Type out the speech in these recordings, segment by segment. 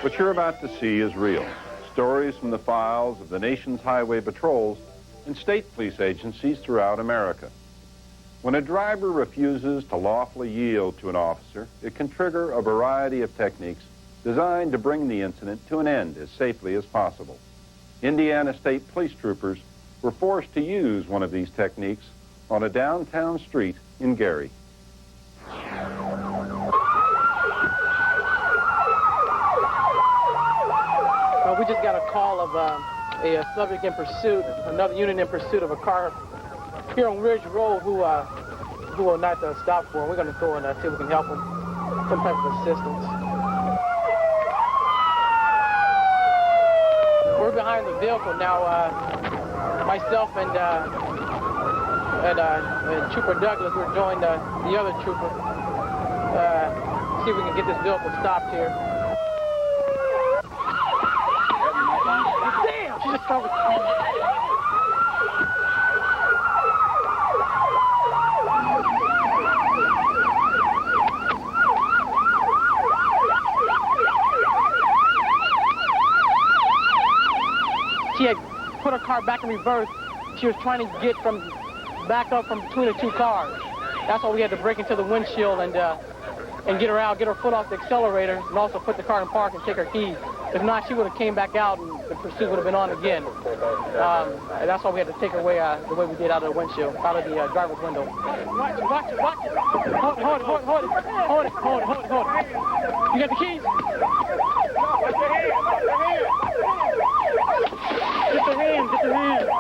What you're about to see is real. Stories from the files of the nation's highway patrols and state police agencies throughout America. When a driver refuses to lawfully yield to an officer, it can trigger a variety of techniques designed to bring the incident to an end as safely as possible. Indiana State Police troopers were forced to use one of these techniques on a downtown street in Gary. We just got a call of a subject in pursuit, another unit in pursuit of a car here on Ridge Road who will not stop for him. We're going to go and see if we can help him, some type of assistance. We're behind the vehicle now. Myself and Trooper Douglas, we're joining the other trooper. See if we can get this vehicle stopped here. Damn! She just started. She had put her car back in reverse. She was trying to get back up from between the two cars. That's why we had to break into the windshield and get her out, get her foot off the accelerator, and also put the car in park and take her keys. If not, she would have came back out and the pursuit would have been on again. And that's why we had to take her away the way we did out of the windshield, out of the driver's window. Watch it, watch it, watch it. Hold it, hold it, hold it, hold it. Hold it, hold it, hold it, hold it. You got the keys? Watch your hand, watch your hand. Get the hand, get the hand.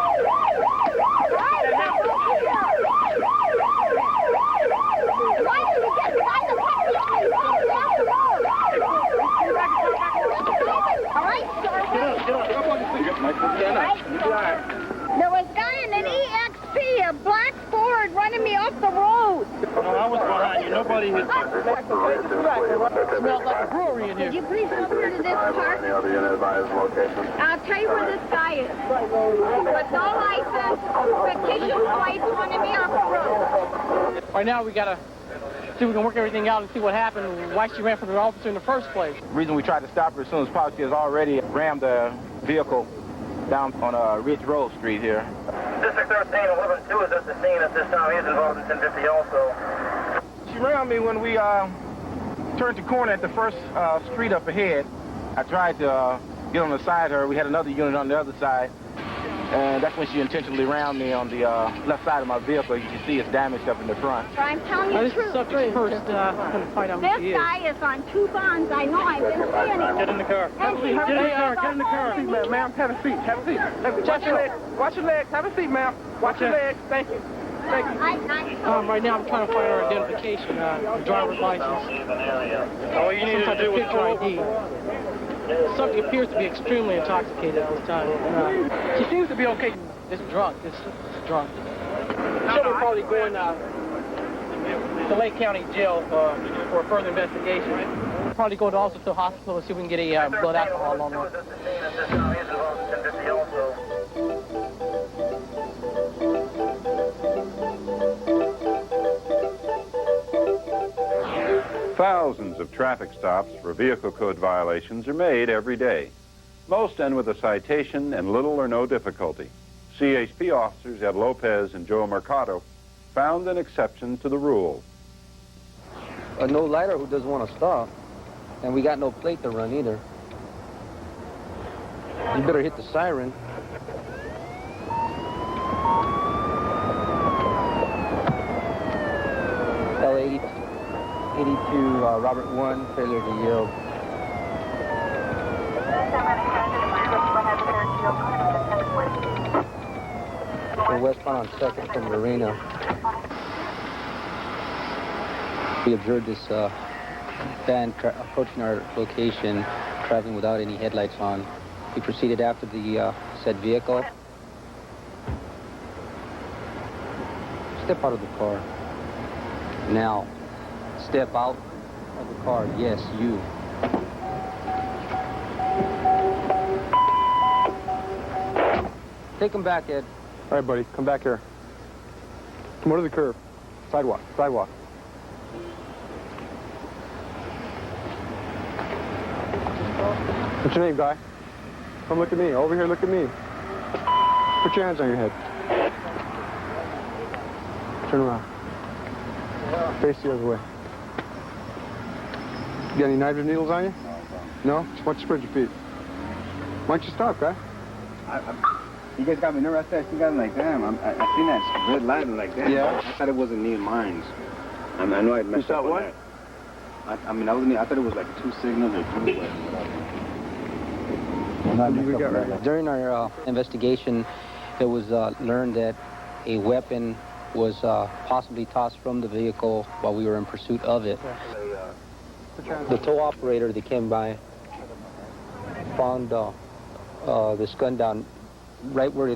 There was a guy in an EXP, a black Ford, running me off the road. No, I was behind you. Nobody hit me. Smells like a brewery in here. Could you please come here to this park? I'll tell you where this guy is. With no license, fictitious plates, running me off the road. Right now, we got to see if we can work everything out and see what happened, why she ran from the officer in the first place. The reason we tried to stop her as soon as possible, she has already rammed the vehicle down on Ridge Road Street here. District 13, 11-2 is at the scene at this time. He is involved in 1050 also. She rammed me when we turned the corner at the first street up ahead. I tried to get on the side of her. We had another unit on the other side. And that's when she intentionally rammed me on the left side of my vehicle. You can see it's damaged up in the front. I'm telling you the truth. First, find out who she This is. guy is on 2 bonds. I know. I've been seeing him. Get in the car. Hey, Get in the car. Get in the car. Ma'am, have a seat. Have a seat. Watch your legs. Watch your legs. Have a seat, ma'am. Watch your legs. Thank you. Thank you. Right now, I'm trying to find her identification, driver's license. All you need to do is picture ID. Subject appears to be extremely intoxicated at this time. She seems to be okay. It's drunk. It's drunk. She'll be probably going to Lake County Jail for further investigation. Probably go to also to the hospital and see if we can get a blood alcohol on her. Thousands of traffic stops for vehicle code violations are made every day. Most end with a citation and little or no difficulty. CHP officers Ed Lopez and Joe Mercado found an exception to the rule. A no-lighter who doesn't want to stop, and we got no plate to run either. You better hit the siren. L82, Robert 1, failure to yield. We're westbound on 2nd from Marina. We observed this van approaching our location, traveling without any headlights on. We proceeded after the said vehicle. Step out of the car. Now, step out of the car. Yes, you. Take him back, Ed. All right, buddy, come back here. Come over to the curb. Sidewalk, sidewalk. What's your name, guy? Come look at me. Over here, look at me. Put your hands on your head. Turn around. Face the other way. You got any knives or needles on you? No? Why don't you spread your feet? Why don't you stop, guy? You guys got me nervous. I think I'm like, damn, I seen that red line like that. Yeah. I thought it wasn't near mines. I know I'd messed up. You thought what? I thought it was like 2 signals or 2, whatever. During our investigation, it was learned that a weapon was possibly tossed from the vehicle while we were in pursuit of it. The tow operator that came by found this gun down right where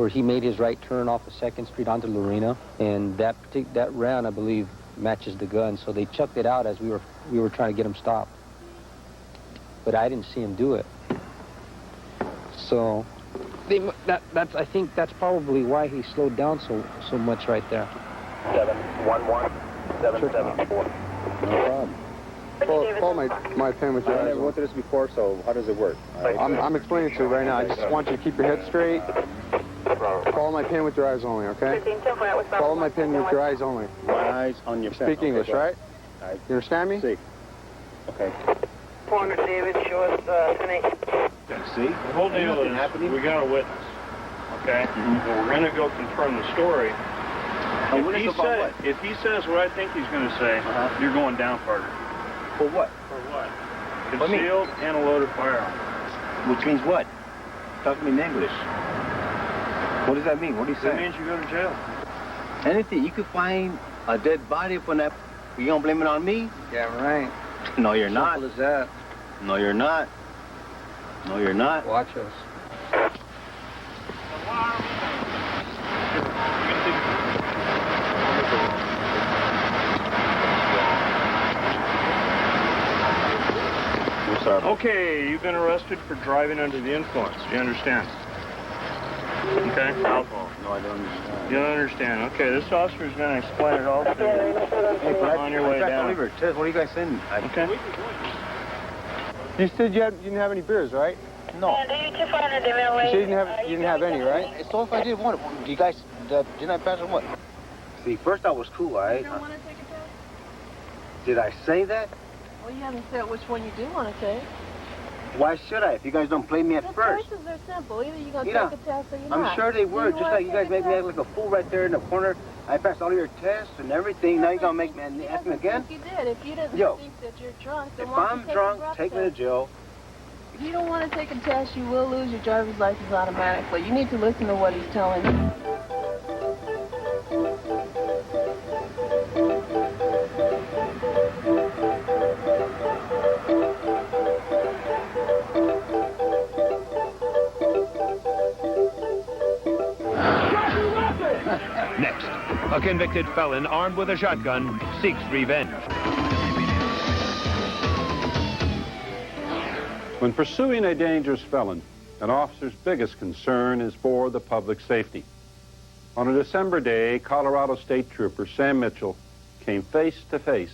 he made his right turn off of 2nd Street onto Lorena, and that round, I believe, matches the gun. So they chucked it out as we were trying to get him stopped. But I didn't see him do it. So I think that's probably why he slowed down so much right there. 711-774. No problem. Follow my pen with your I eyes never on. went through this before, so how does it work? I'm explaining to you right now. I just want you to keep your head straight. Follow my pen with your eyes only, okay? Follow my pen with your eyes only. My eyes on your pen. Speak English, right? You understand me? See. Okay. 400 David, show us 10-8. See? The whole deal is we got a witness, okay? And we're going to go confirm the story. If he says what I think he's going to say, you're going down further. For what? For what? Concealed and a loaded firearm. Which means what? Talk to me in English. What does that mean? What are you saying? That means you go to jail. Anything. You could find a dead body from that. You gonna blame it on me? Yeah, right. No, you're not. Simple as that. No, you're not. No, you're not. Watch us. Okay, you've been arrested for driving under the influence. You understand? Okay? Alcohol. No, I don't understand. You don't understand. Okay, this officer is going to explain it all to you on your way down. What are you guys saying? Okay. You said you didn't have any beers, right? No. You said you didn't have any, right? So if I did want it, you guys didn't I pass or what? See, first I was cool, all right? You don't want to take a test? Did I say that? Well, you haven't said which one you do want to take. Why should I if you guys don't play me at The first? choices are simple. Either you're going to Yeah. take a test or you're I'm not. sure they were, Do just wanna like you guys take a made me act test? like a fool right there in the corner. I passed all your tests and everything. Now you're gonna make me ask me again? If you did, if you didn't Yo, think that you're drunk, then If why don't I'm you take drunk, a drug take me to test? jail. If you don't want to take a test, you will lose your driver's license automatically. You need to listen to what he's telling you. Next, a convicted felon armed with a shotgun seeks revenge. When pursuing a dangerous felon, an officer's biggest concern is for the public safety. On a December day, Colorado State Trooper Sam Mitchell came face to face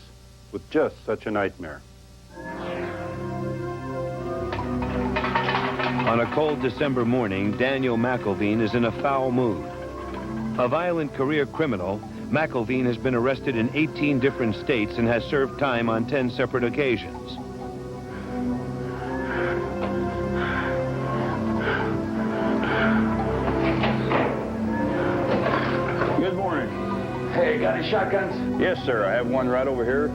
with just such a nightmare. On a cold December morning, Daniel McElveen is in a foul mood. A violent career criminal, McElveen has been arrested in 18 different states and has served time on 10 separate occasions. Good morning. Hey, got any shotguns? Yes, sir. I have one right over here.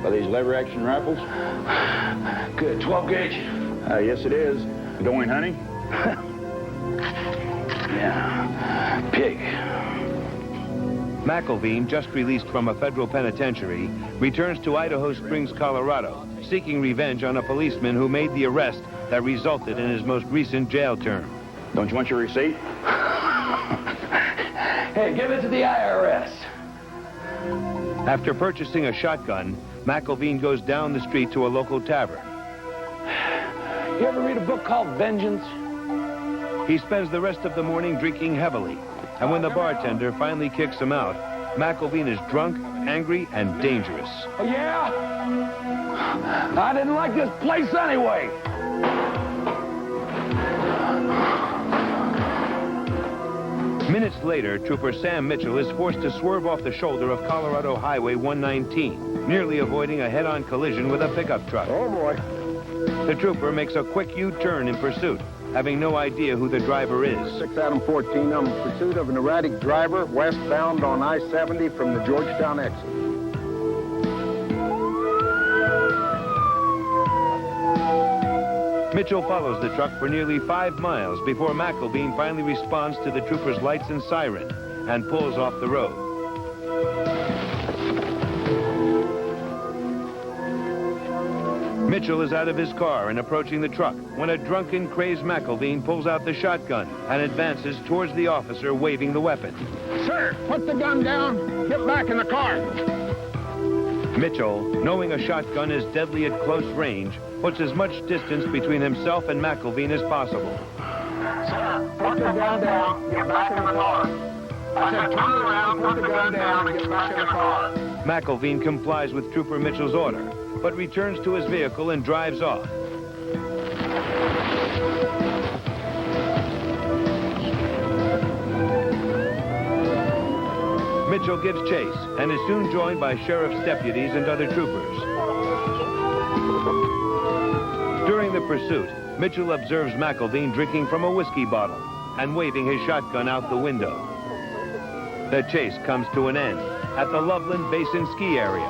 Are these lever-action rifles? Good. 12 gauge? Yes, it is. Going hunting? Yeah. Pig. McElveen, just released from a federal penitentiary, returns to Idaho Springs, Colorado, seeking revenge on a policeman who made the arrest that resulted in his most recent jail term. Don't you want your receipt? Hey, give it to the IRS. After purchasing a shotgun, McElveen goes down the street to a local tavern. You ever read a book called Vengeance? He spends the rest of the morning drinking heavily, and when the bartender finally kicks him out, McElveen is drunk, angry, and dangerous. Oh, yeah? I didn't like this place anyway. Minutes later, Trooper Sam Mitchell is forced to swerve off the shoulder of Colorado Highway 119, nearly avoiding a head-on collision with a pickup truck. Oh, boy. The trooper makes a quick U-turn in pursuit, having no idea who the driver is. 6 Adam 14, I'm in pursuit of an erratic driver westbound on I-70 from the Georgetown exit. Mitchell follows the truck for nearly 5 miles before McElveen finally responds to the trooper's lights and siren and pulls off the road. Mitchell is out of his car and approaching the truck when a drunken, crazed McElveen pulls out the shotgun and advances towards the officer waving the weapon. Sir, put the gun down. Get back in the car. Mitchell, knowing a shotgun is deadly at close range, puts as much distance between himself and McElveen as possible. Sir, put the gun down. Get back in the car. I said turn around, put the gun down, get back in the car. McElveen complies with Trooper Mitchell's order, but returns to his vehicle and drives off. Mitchell gives chase and is soon joined by sheriff's deputies and other troopers. During the pursuit, Mitchell observes McElveen drinking from a whiskey bottle and waving his shotgun out the window. The chase comes to an end at the Loveland Basin ski area.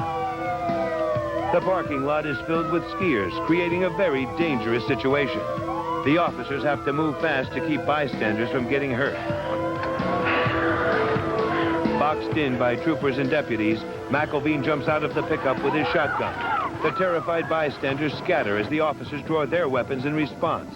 The parking lot is filled with skiers, creating a very dangerous situation. The officers have to move fast to keep bystanders from getting hurt. Boxed in by troopers and deputies, McElveen jumps out of the pickup with his shotgun. The terrified bystanders scatter as the officers draw their weapons in response.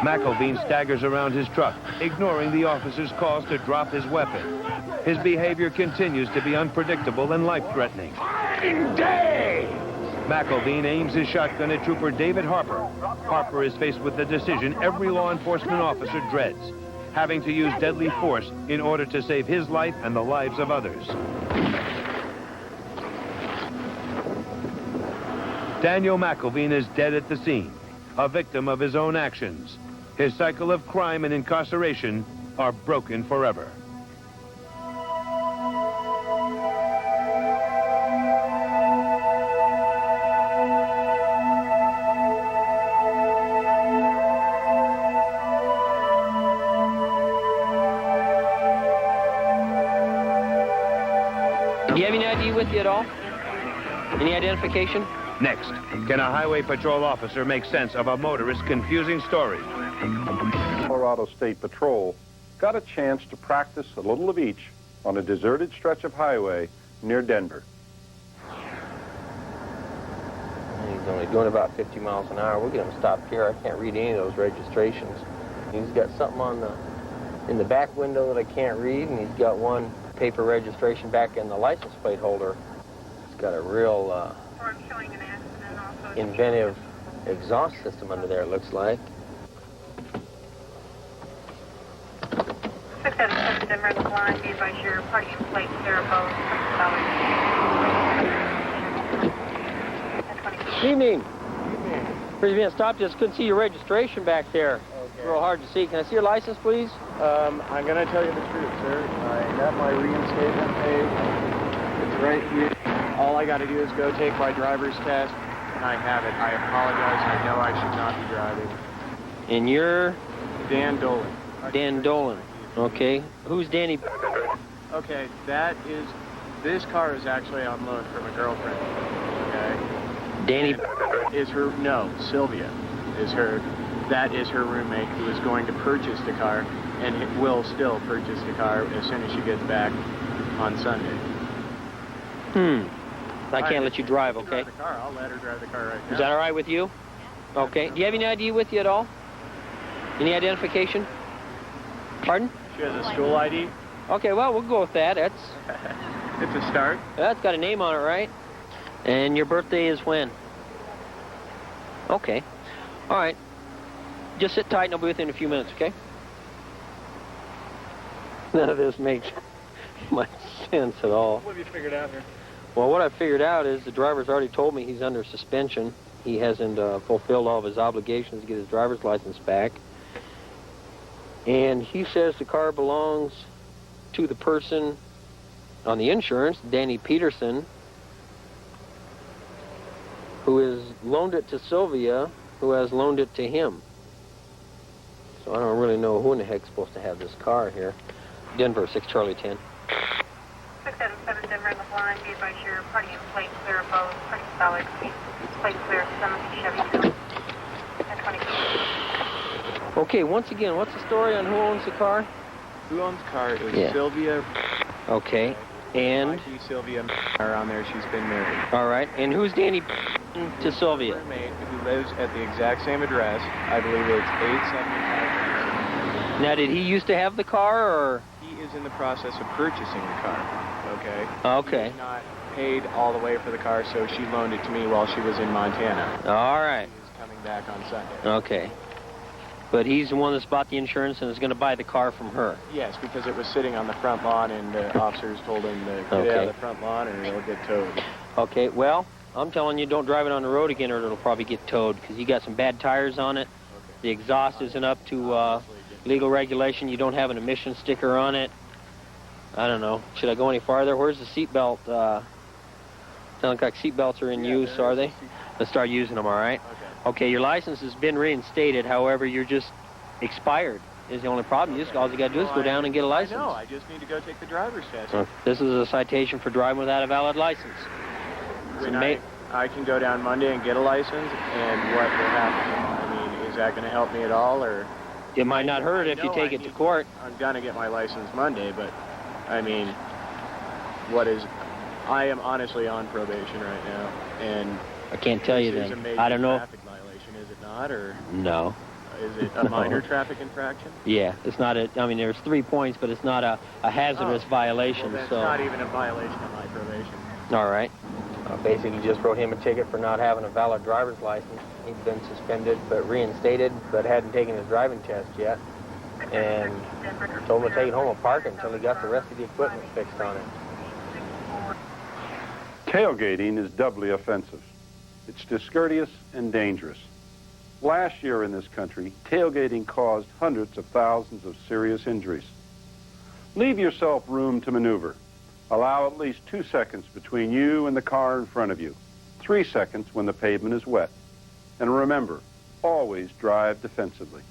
McElveen staggers around his truck, ignoring the officer's calls to drop his weapon. His behavior continues to be unpredictable and life-threatening. McElveen aims his shotgun at Trooper David Harper. Harper is faced with the decision every law enforcement officer dreads, having to use deadly force in order to save his life and the lives of others. Daniel McElveen is dead at the scene, a victim of his own actions. His cycle of crime and incarceration are broken forever. Do you have any ID with you at all? Any identification? Next, can a highway patrol officer make sense of a motorist's confusing story? Colorado State Patrol got a chance to practice a little of each on a deserted stretch of highway near Denver. He's only doing about 50 miles an hour. We're going to stop here. I can't read any of those registrations. He's got something in the back window that I can't read, and he's got one paper registration back in the license plate holder. It's got a real inventive exhaust system under there, it looks like. 677 Denver, the line, be advised your parking plate, zero both. Evening. Pretty being stopped, just couldn't see your registration back there. Okay. Real hard to see. Can I see your license, please? I'm going to tell you the truth, sir. I got my reinstatement page. It's right here. All I got to do is go take my driver's test, and I have it. I apologize. I know I should not be driving. And you're? Dan Dolan. Dan Dolan. Okay. Who's Danny? Okay, this car is actually on loan from a girlfriend. Okay? Danny? Sylvia is her. That is her roommate who is going to purchase the car and will still purchase the car as soon as she gets back on Sunday. I can't let you drive, okay? I'll let her drive the car right now. Is that all right with you? Okay. Do you have any ID with you at all? Any identification? Pardon? She has a school ID. Okay, well, we'll go with that. It's a start. That's got a name on it, right? And your birthday is when? Okay. All right. Just sit tight and I'll be with you in a few minutes, okay? None of this makes much sense at all. What have you figured out here? Well, what I figured out is the driver's already told me he's under suspension. He hasn't fulfilled all of his obligations to get his driver's license back. And he says the car belongs to the person on the insurance, Danny Peterson, who has loaned it to Sylvia, who has loaned it to him. So I don't really know who in the heck's supposed to have this car here. Denver, 6 Charlie 10. 677 Denver in the line. Be advised your party and plate clear of both. Pretty solid. Plate clear of 70 Chevy. At 20. Okay, once again, what's the story on who owns the car? Who owns the car? It was Yeah. Sylvia. Okay, and? Sylvia are on there. She's been married. All right, and who's Danny to Sylvia? Her mate, who lives at the exact same address. I believe it's 875. Now, did he used to have the car, or? He is in the process of purchasing the car, okay? Okay. He's not paid all the way for the car, so she loaned it to me while she was in Montana. All right. She's coming back on Sunday. Okay. But he's the one that's bought the insurance and is going to buy the car from her. Yes, because it was sitting on the front lawn, and the officers told him to get it out of the front lawn or it'll get towed. Okay, well, I'm telling you, don't drive it on the road again or it'll probably get towed because you got some bad tires on it. Okay. The exhaust isn't up to legal regulation. You don't have an emission sticker on it. I don't know. Should I go any farther? Where's the seatbelt? Sound like seatbelts are in use, are they? Let's start using them, all right? Okay, your license has been reinstated. However, you're just expired is the only problem. All you got to do is go down and get a license. No, I just need to go take the driver's test. This is a citation for driving without a valid license. I can go down Monday and get a license, and what will happen? I mean, is that going to help me at all, or? It might not hurt if you take it to court. I'm going to get my license Monday, but, I mean, I am honestly on probation right now, and I can't tell you then. I don't know. Traffic violation, is it not, or? No. Is it a minor traffic infraction? Yeah, it's not I mean, there's 3 points, but it's not a hazardous violation. Well, that's so. not even a violation of my probation. All right. Basically just wrote him a ticket for not having a valid driver's license. He'd been suspended but reinstated, but hadn't taken his driving test yet. And told him to take it home and park it until he got the rest of the equipment fixed on it. Tailgating is doubly offensive. It's discourteous and dangerous. Last year in this country, tailgating caused hundreds of thousands of serious injuries. Leave yourself room to maneuver. Allow at least 2 seconds between you and the car in front of you. 3 seconds when the pavement is wet. And remember, always drive defensively.